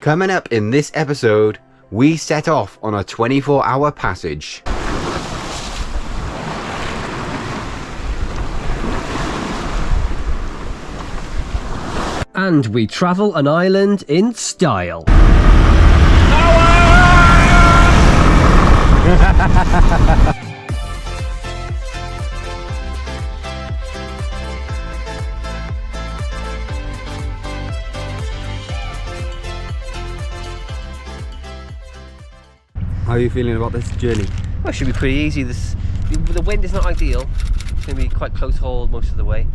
Coming up in this episode, we set off on a 24-hour passage. And we travel an island in style. How are you feeling about this journey? Well, it should be pretty easy. The wind is not ideal. It's going to be quite close haul most of the way.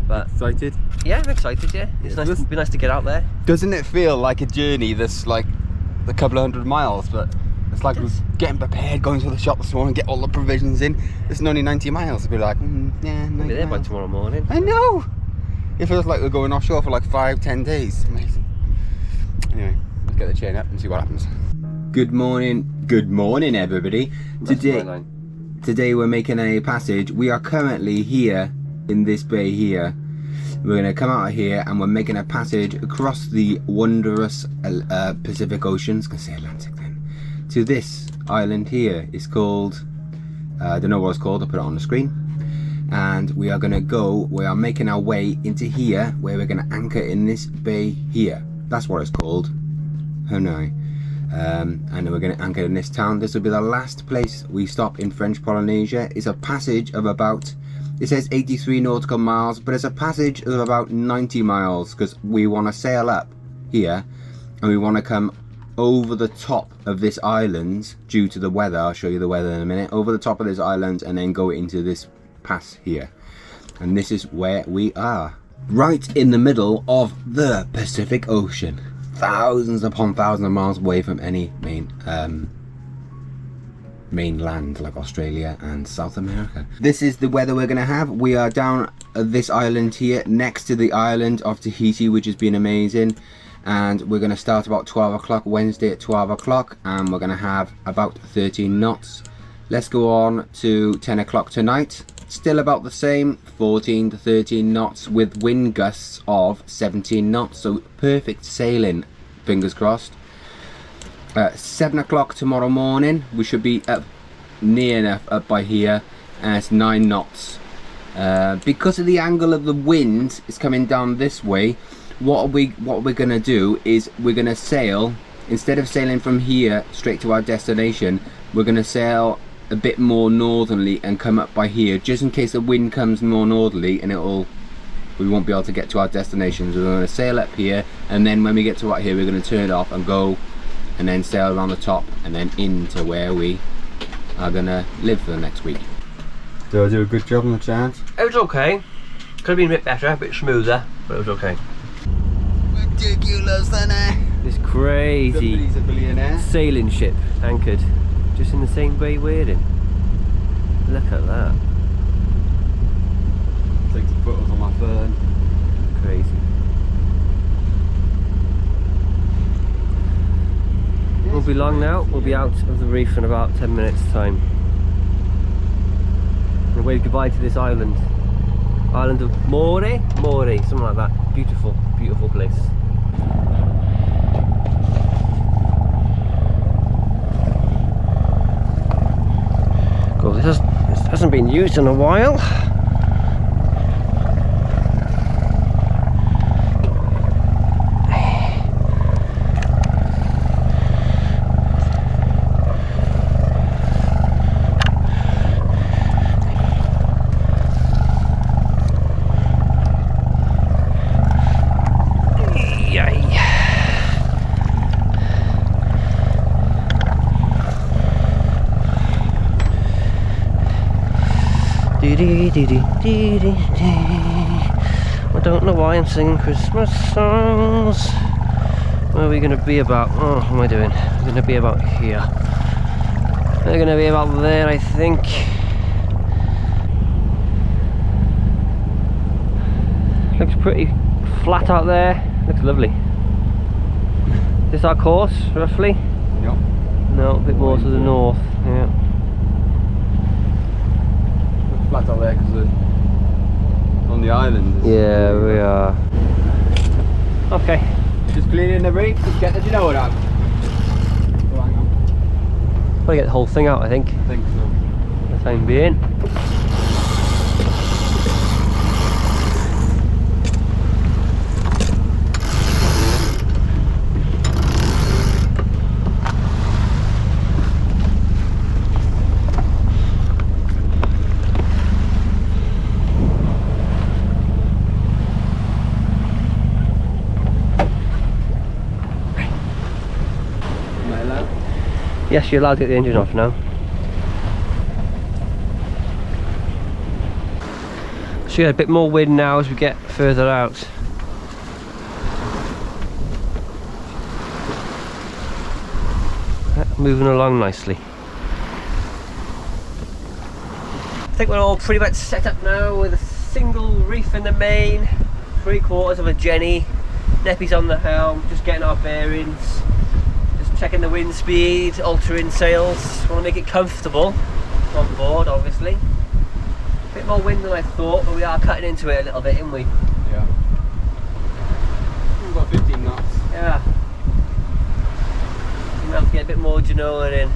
But Excited? yeah, I'm excited, yeah. It'd be nice to get out there. Doesn't it feel like a journey that's like a couple of 100 miles, but it's like we're getting prepared, going to the shop this morning, get all the provisions in. It's only 90 miles. It'll be like, yeah, 90 We'll be there by miles. tomorrow morning. I know! It feels like we're going offshore for like 5-10 days. Amazing. Anyway, let's get the chain up and see what happens. Good morning everybody. Today we're making a passage. We are currently here in this bay here. We're going to come out of here and we're making a passage across the wondrous Pacific Ocean. I was going to say Atlantic then. To this island here. It's called, I don't know what it's called, I'll put it on the screen. And we are are making our way into here, where we're going to anchor in this bay here. That's what it's called. Huahine. And then we're going to anchor in this town. This will be the last place we stop in French Polynesia. It's a passage of about, it says 83 nautical miles, but it's a passage of about 90 miles because we want to sail up here and we want to come over the top of this island due to the weather. I'll show you the weather in a minute. Over the top of this island and then go into this pass here. And this is where we are, right in the middle of the Pacific Ocean. Thousands upon thousands of miles away from any mainland like Australia and South America. This is the weather we're going to have. We are down at this island here next to the island of Tahiti, which has been amazing, and we're going to start about 12 o'clock Wednesday at 12 o'clock and we're going to have about 13 knots. Let's go on to 10 o'clock tonight. Still about the same, 14 to 13 knots with wind gusts of 17 knots, so perfect sailing, fingers crossed. 7 o'clock tomorrow morning, we should be up near enough up by here, and it's 9 knots. Because of the angle of the wind is coming down this way, what we're going to do is we're going to sail, instead of sailing from here straight to our destination, we're going to sail a bit more northerly and come up by here, just in case the wind comes more northerly and we won't be able to get to our destinations. We're going to sail up here, and then when we get to right here we're going to turn it off and go and then sail around the top and then into where we are going to live for the next week. Did I do a good job on the chart? It was okay. Could have been a bit better, a bit smoother, but it was okay. Ridiculous, isn't it? This crazy Somebody's a billionaire. sailing ship anchored just in the same bay we're in. Look at that. Take some photos on my phone. Crazy. We'll be long now. We'll be out of the reef in about 10 minutes time. And wave goodbye to this island. Island of Moorea? Moorea, something like that. Beautiful, beautiful place. God, this hasn't been used in a while. I don't know why I'm singing Christmas songs. Where are we going to be about? Oh, what am I doing? We're going to be about here. We're going to be about there, I think. Looks pretty flat out there. Looks lovely. Is this our course, roughly? Yep. No, a bit more to the north. Yeah. Flat out there because on the island. Yeah, we are. Okay, Just cleaning the reef, just get the genoa out. Oh, hang on. Gotta get the whole thing out, I think. I think so. For the time being. Yes, you're allowed to get the engine off now. So you get a bit more wind now as we get further out. Moving along nicely. I think we're all pretty much set up now with a single reef in the main, 3/4 of a Jenny, Neppy's on the helm, just getting our bearings. Checking the wind speed, altering sails. Want to make it comfortable on board, obviously. A bit more wind than I thought, but we are cutting into it a little bit, aren't we? Yeah. We've got 15 knots. Yeah. We might have to get a bit more genoa in.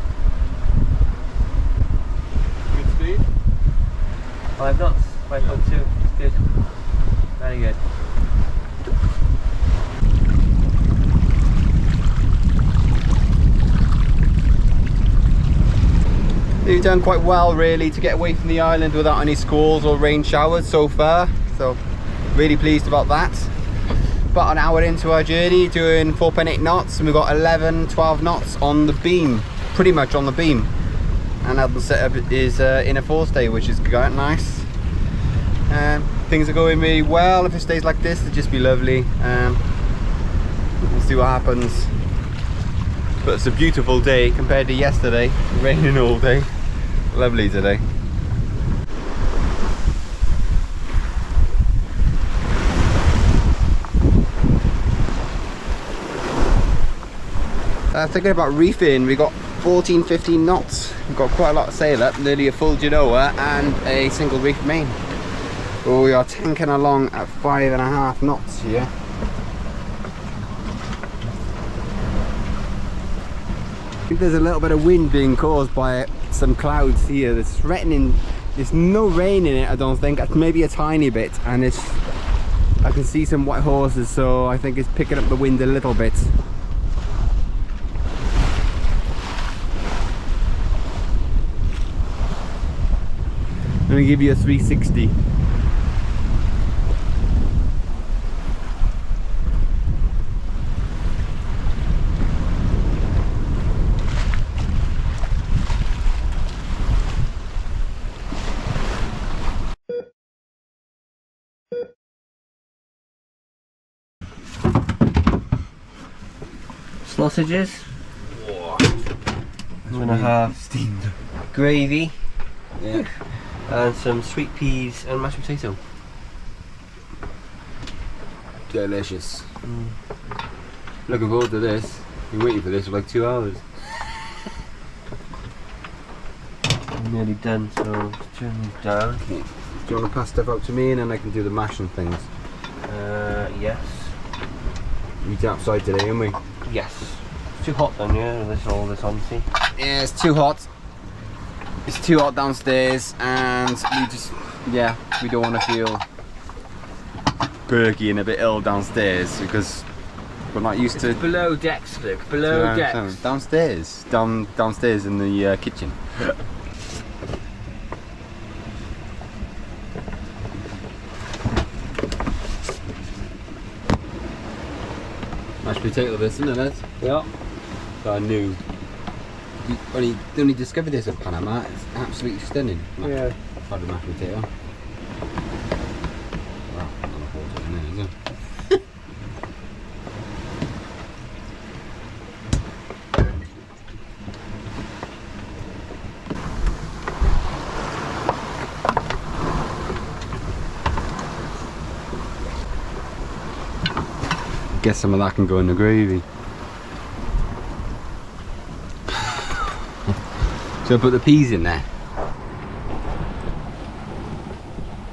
Good speed? 5 knots, 5.2. Yeah. Good. Very good. You've done quite well really to get away from the island without any squalls or rain showers so far, so really pleased about that. About an hour into our journey, doing 4.8 knots, and we've got 11-12 knots on the beam, pretty much on the beam, and our setup is in a forestay, which is quite nice. Things are going really well. If it stays like this, it'll just be lovely. We'll see what happens, but it's a beautiful day compared to yesterday, raining all day. Lovely today. Thinking about reefing, we got 14-15 knots. We've got quite a lot of sail up, nearly a full genoa and a single reef main. So we are tanking along at 5.5 knots here. I think there's a little bit of wind being caused by some clouds here. That's threatening. There's no rain in it, I don't think. Maybe a tiny bit, and I can see some white horses, so I think it's picking up the wind a little bit. I'm gonna give you a 360. Sausages. Whoa. 2.5 steamed gravy. Yeah. And some sweet peas and mashed potato. Delicious. Looking forward to this. Been waiting for this for like 2 hours. I'm nearly done, so let's turn these down. Okay. Do you want to pass stuff out to me and then I can do the mashing things? Yes. We eat outside today, aren't we? Yes. It's too hot down here with all this on sea. Yeah, it's too hot. It's too hot downstairs, and we just, yeah, we don't want to feel perky and a bit ill downstairs because we're not used to. Below decks, Luke. Below decks. Downstairs. Downstairs in the kitchen. Mashed potato, this, isn't it? Yeah. So I knew. You only discovered this at Panama. It's absolutely stunning. Yeah. Had the mashed potato. Wow, I'm gonna hold it in there, isn't it? Guess some of that can go in the gravy. So I put the peas in there.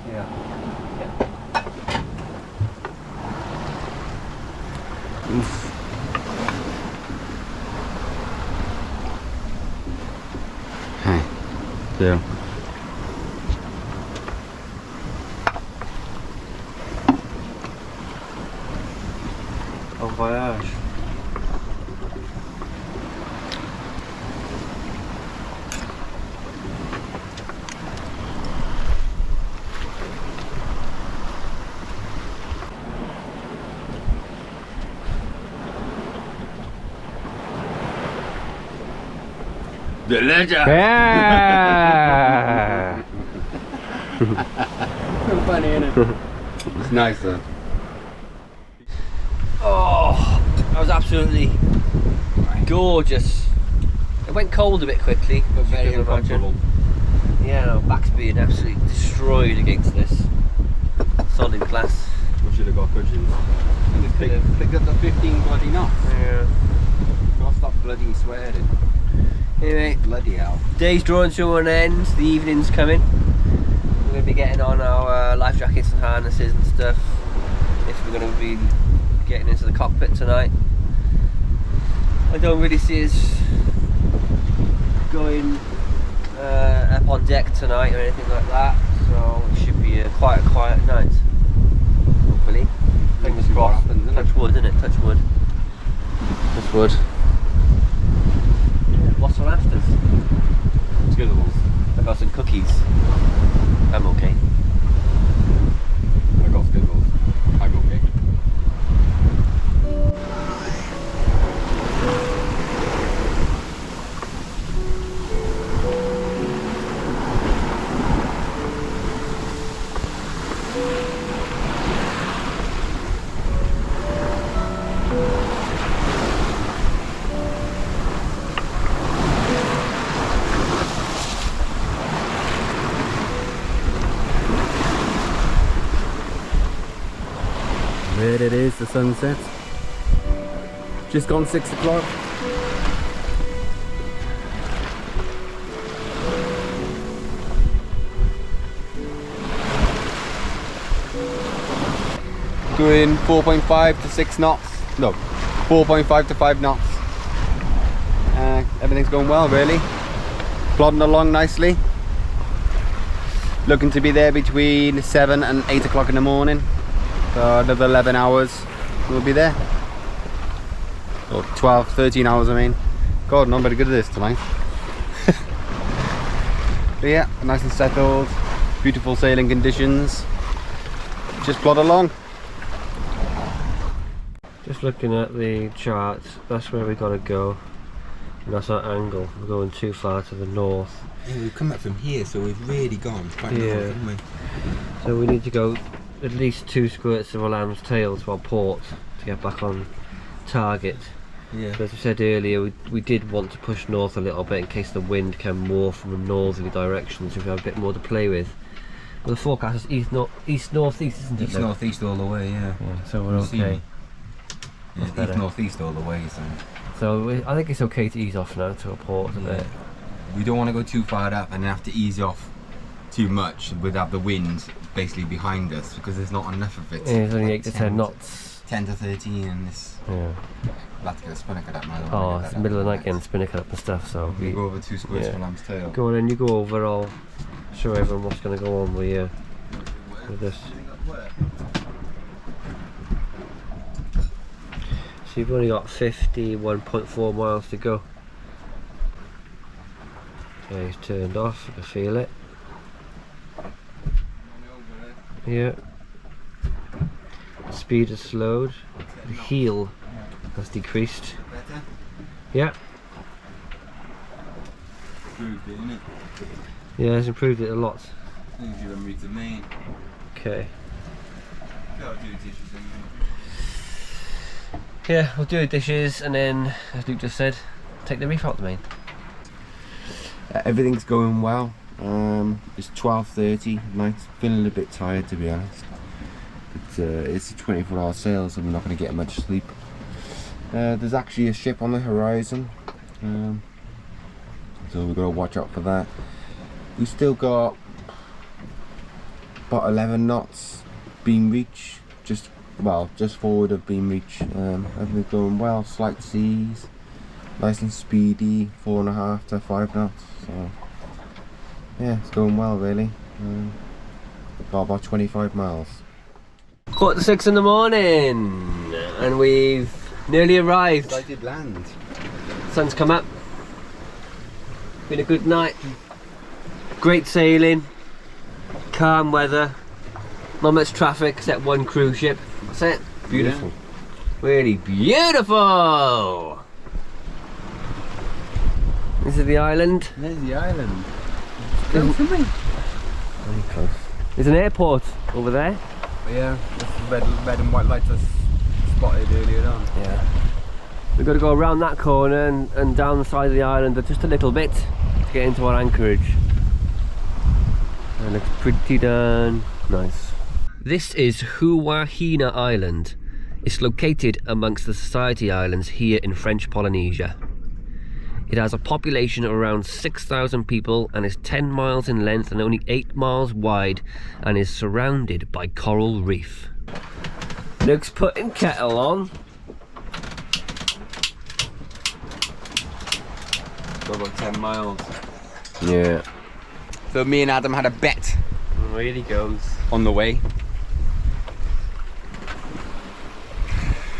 Yeah. Yeah. Bon voyage. The ledger! Yeah! Funny, isn't it? It's nice though. Oh, that was absolutely gorgeous. It went cold a bit quickly, But very you can imagine. uncomfortable. Yeah, no, back's being absolutely destroyed against this solid glass. We should have got cushions. And just picked up the 15 bloody knots. Yeah. Gotta stop bloody swearing. Anyway, Bloody hell. day's drawing to an end, the evening's coming. We're going to be getting on our life jackets and harnesses and stuff if we're going to be getting into the cockpit tonight. I don't really see us going up on deck tonight or anything like that, so it should be quite a quiet night, hopefully. Fingers crossed. Touch wood, isn't it? Touch wood. Touch wood. What's for afters? Skittles. I got some cookies. I'm okay. I got Skittles. I'm okay. There it is, the sunset. Just gone 6 o'clock. Doing 4.5 to 6 knots. No, 4.5 to 5 knots. Everything's going well, really. Plodding along nicely. Looking to be there between 7 and 8 o'clock in the morning. So another 11 hours we'll be there. Or 12, 13 hours I mean. God, not very good at this tonight. But yeah, nice and settled. Beautiful sailing conditions. Just plod along. Just looking at the chart, that's where we gotta go. And that's our angle. We're going too far to the north. Yeah, we've come up from here, so we've really gone quite north, haven't we? So we need to go at least 2 squirts of a lamb's tail to our port to get back on target. Yeah. But as we said earlier, we did want to push north a little bit in case the wind came more from a northerly direction, so we have a bit more to play with. But the forecast is east northeast, isn't it? East northeast all the way, yeah. So we're okay. Yeah, east northeast all the way, So I think it's okay to ease off now to a port, isn't it? We don't want to go too far up and then have to ease off too much without the wind basically behind us, because there's not enough of it. Yeah, it's only 8 to 10 knots. 10 to 13 and this. Yeah. We'll have to get a spinnaker up now. Oh, it's the middle of the night getting spinnaker up and stuff, so we go over 2 squares for lamb's tail. Go on then, you go over, I'll show everyone what's going to go on with this. So you've only got 51.4 miles to go. Okay, he's turned off, I can feel it. Yeah. Speed has slowed. The heel has decreased. Better? Yeah. Improved it, innit? Yeah, it's improved it a lot. I think you removed the main. Okay. Gotta do dishes anyway. Yeah, we'll do the dishes and then, as Luke just said, take the reef out the main. Everything's going well. It's 12:30 night. Feeling a bit tired, to be honest. But it's a 24-hour sail, so we're not going to get much sleep. There's actually a ship on the horizon, so we've got to watch out for that. We've still got about 11 knots beam reach, just forward of beam reach. Everything's going well. Slight seas, nice and speedy, 4.5 to 5 knots. So Yeah, it's going well really. Got about 25 miles. 6:15 in the morning and we've nearly arrived. I did land. Sun's come up. Been a good night. Great sailing. Calm weather. Not much traffic except one cruise ship. That's it. Beautiful. Yeah. Really beautiful. This is the island. There's the island. Very close. There's an airport over there. Yeah, this is red and white lights I spotted earlier on. Yeah. We've got to go around that corner and down the side of the island just a little bit to get into our anchorage. It looks pretty darn nice. This is Huahine Island. It's located amongst the Society Islands here in French Polynesia. It has a population of around 6,000 people and is 10 miles in length and only 8 miles wide and is surrounded by coral reef. Luke's putting kettle on. Go about 10 miles. Yeah. So me and Adam had a bet. Where he goes. On the way.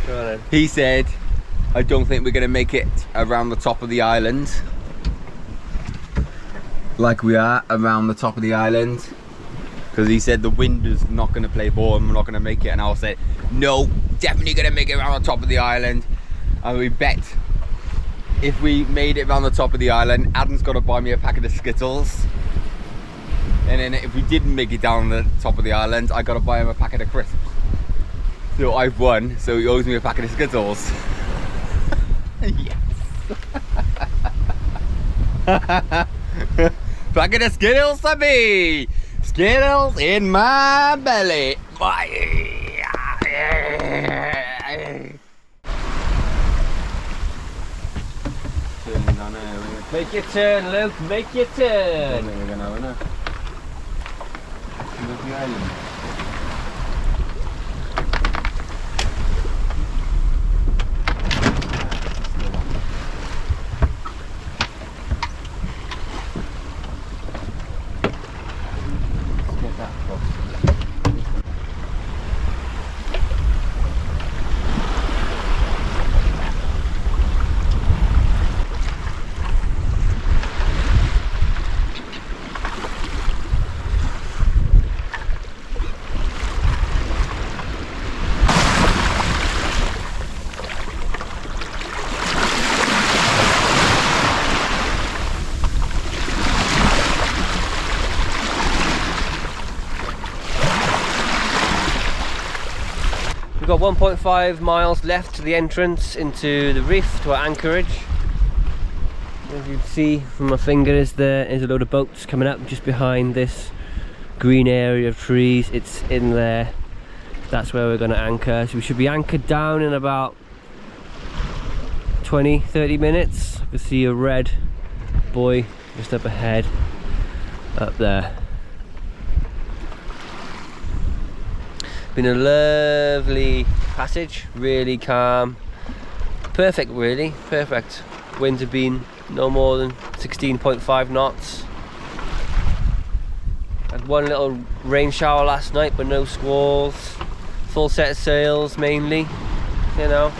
Go on then. He said, I don't think we're going to make it around the top of the island. Like we are around the top of the island. Because he said the wind is not going to play ball and we're not going to make it. And I'll say, no, definitely going to make it around the top of the island. And we bet if we made it around the top of the island, Adam's got to buy me a packet of Skittles. And then if we didn't make it down the top of the island, I got to buy him a packet of crisps. So I've won, so he owes me a packet of Skittles. Yes. Packet of Skittles to me. Skittles in my belly. Make your turn, Luke. Make your turn. We've got 1.5 miles left to the entrance into the reef, to our anchorage. As you can see from my fingers, there is a load of boats coming up just behind this green area of trees. It's in there. That's where we're going to anchor. So we should be anchored down in about 20-30 minutes. I can see a red buoy just up ahead, up there. Been a lovely passage, really calm, perfect really, perfect. Winds have been no more than 16.5 knots. Had one little rain shower last night but no squalls. Full set of sails mainly, you know.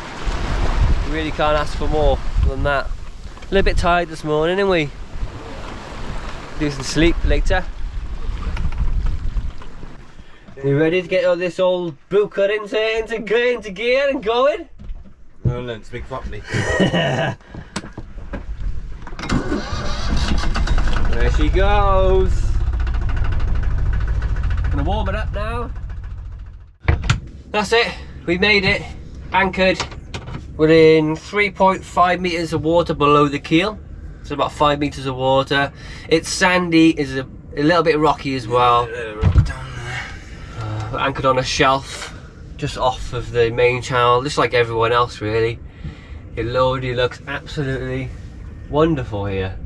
Really can't ask for more than that. A little bit tired this morning, aren't we? Do some sleep later. You ready to get all this old booker into gear and going? I'll learn to speak properly. There she goes. Gonna warm it up now. That's it, we made it. Anchored. We're in 3.5 meters of water below the keel. So about 5 meters of water. It's sandy, it's a little bit rocky as well. We're anchored on a shelf just off of the main channel, just like everyone else really. It looks absolutely wonderful here.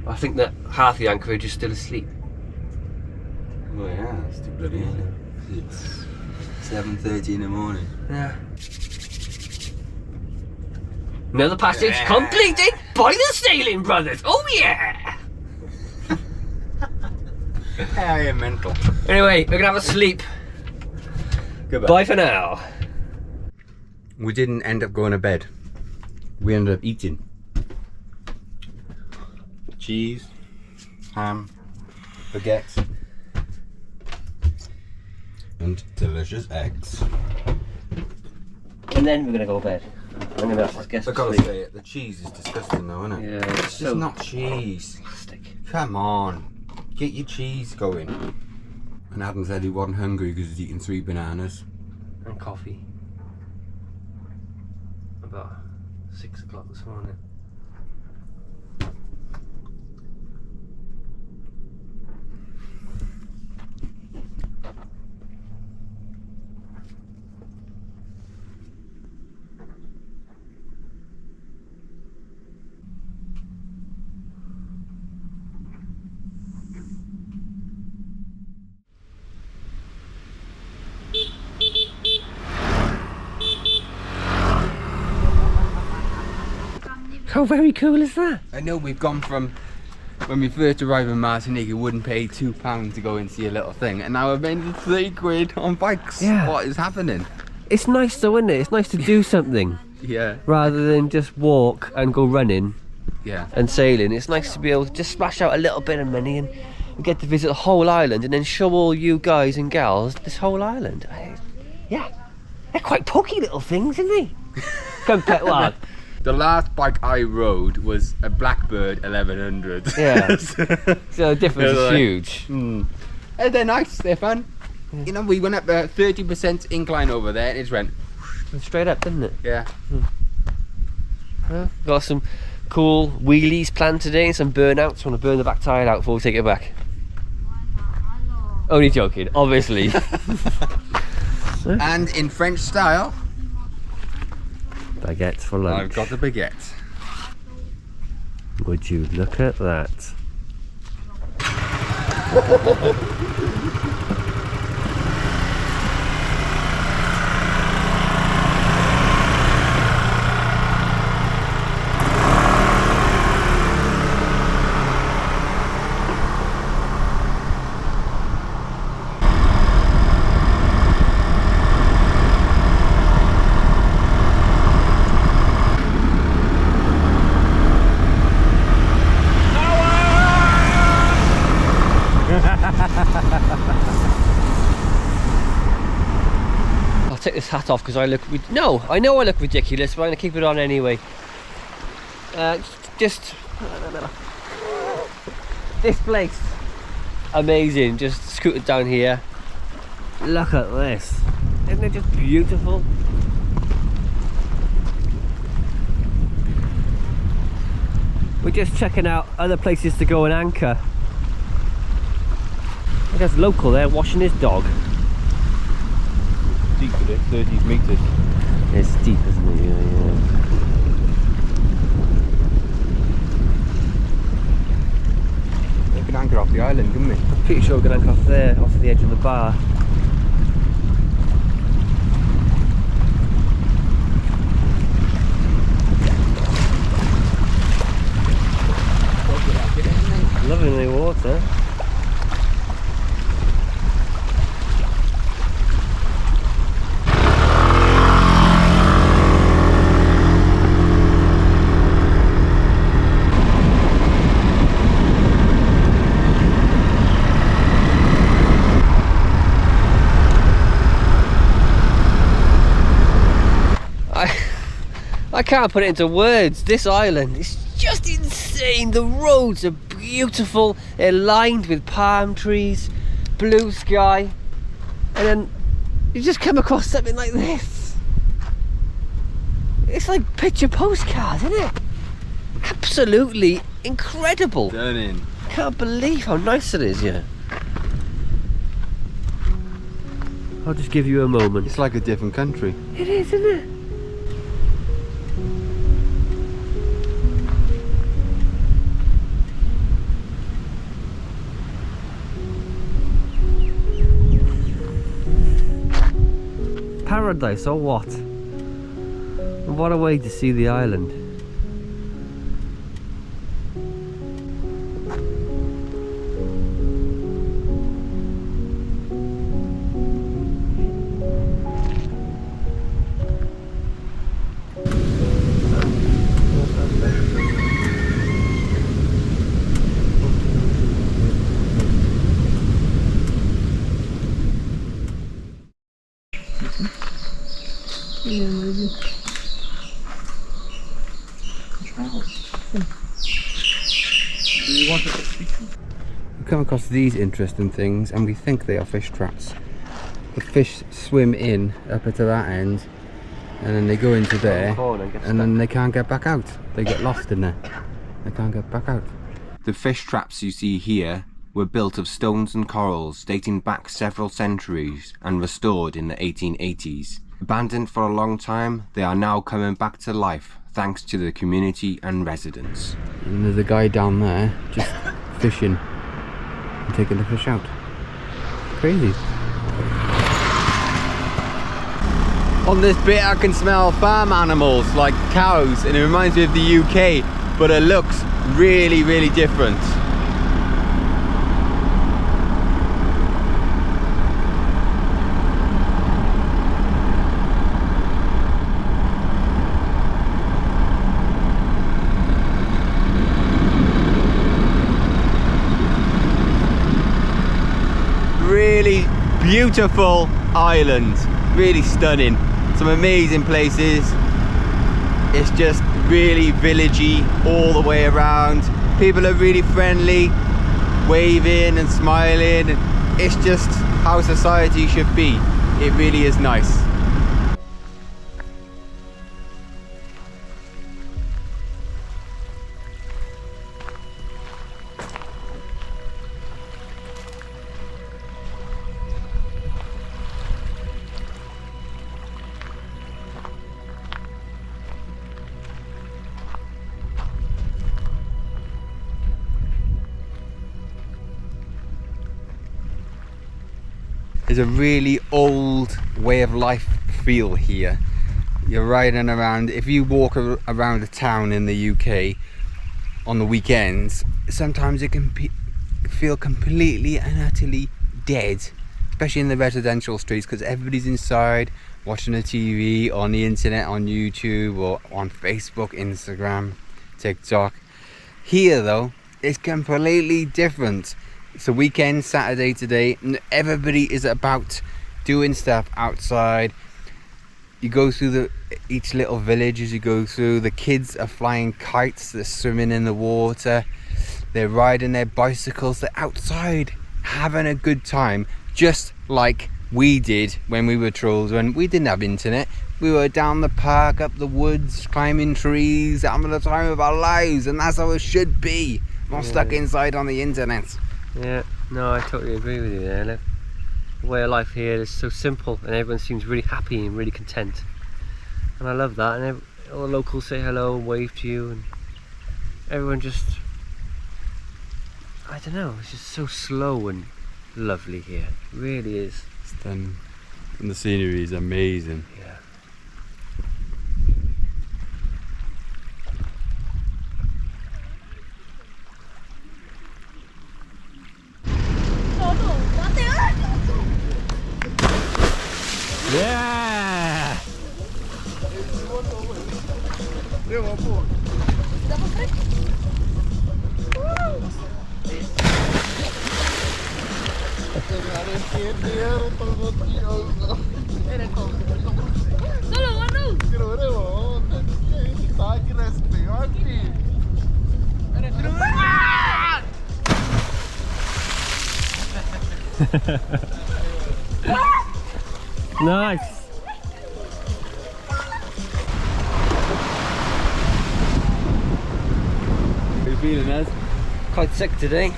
I think that half the anchorage is still asleep. Oh yeah, it's too bloody early. It's 7:30 in the morning. Yeah. Another passage completed by the Sailing Brothers. Oh yeah! I am mental. Anyway, we're gonna have a sleep. Goodbye. Bye for now. We didn't end up going to bed. We ended up eating cheese, ham, baguette, and delicious eggs. And then we're gonna go to bed. I'm gonna have to guess. I gotta say it, the cheese is disgusting though, isn't it? Yeah, it's just not cheese. Plastic. Come on, get your cheese going. And Adam said he wasn't hungry because he's eating 3 bananas. And coffee. About 6 o'clock this morning. How very cool is that? I know we've gone from when we first arrived in Martinique, we wouldn't pay £2 to go and see a little thing, and now I've made it 30 quid on bikes. Yeah. What is happening? It's nice though, isn't it? It's nice to do something Yeah. rather than just walk and go running Yeah. and sailing. It's nice to be able to just splash out a little bit of money and we get to visit the whole island and then show all you guys and gals this whole island. Yeah, they're quite pokey little things, aren't they? Compared, well, The last bike I rode was a Blackbird 1100. yeah. So the difference is huge. And they're nice, they're fun. You know, we went up a 30% incline over there and it just went, Straight up, didn't it? yeah. Got some cool wheelies planned today and some burnouts. Want to burn the back tyre out before we take it back. Only joking, obviously. And in French style, Baguette for lunch. I've got the baguette. Would you look at that? I'll take this hat off because I look. I know I look ridiculous, but I'm gonna keep it on anyway. Just this place, amazing. Just scooted down here. Look at this. Isn't it just beautiful? We're just checking out other places to go and anchor. There's a local there washing his dog. Deep with it, 30 metres. It's deep, isn't it? Yeah. We can anchor off the island, couldn't we? I'm pretty sure we're going to anchor off there, off the edge of the bar. Lovely water. I can't put it into words. This island is just insane. The roads are beautiful. They're lined with palm trees, blue sky, and then you just come across something like this. It's like picture postcards, isn't it? Absolutely incredible. Stunning. Can't believe how nice it is here. I'll just give you a moment. It's like a different country. It is, isn't it? Paradise or what? And what a way to see the island. We come across these interesting things and we think they are fish traps. The fish swim in up to that end and then they go into there and then they can't get back out. They get lost in there. They can't get back out. The fish traps you see here were built of stones and corals dating back several centuries and restored in the 1880s. Abandoned for a long time, they are now coming back to life thanks to the community and residents. And there's a guy down there just fishing and taking the fish out. Crazy. On this bit I can smell farm animals like cows and it reminds me of the UK, but it looks really, really different. Really beautiful island, really stunning. Some amazing places. It's just really villagey all the way around. People are really friendly, waving and smiling. It's just how society should be. It really is nice. There's a really old way of life feel here. You're riding around, if you walk around a town in the UK on the weekends, sometimes it can feel completely and utterly dead, especially in the residential streets, because everybody's inside watching the TV, on the internet, on YouTube or on Facebook, Instagram, TikTok. Here though, it's completely different. It's a weekend, Saturday today, and everybody is about doing stuff outside. You go through each little village as you go through. The kids are flying kites, they're swimming in the water, they're riding their bicycles, they're outside having a good time, just like we did when we were trolls, when we didn't have internet. We were down the park, up the woods, climbing trees, having the time of our lives, and that's how it should be. Not stuck inside on the internet. Yeah, no, I totally agree with you there. Look, the way of life here is so simple and everyone seems really happy and really content. And I love that, and all the locals say hello and wave to you, and everyone just, I don't know, it's just so slow and lovely here. It really is. Stunning. And the scenery is amazing. Yeah. Yeah! Nice. How you feeling, Ez? Quite sick today.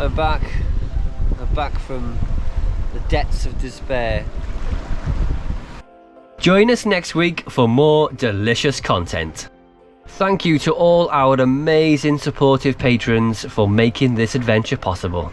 I'm back from the depths of despair. Join us next week for more delicious content. Thank you to all our amazing supportive patrons for making this adventure possible.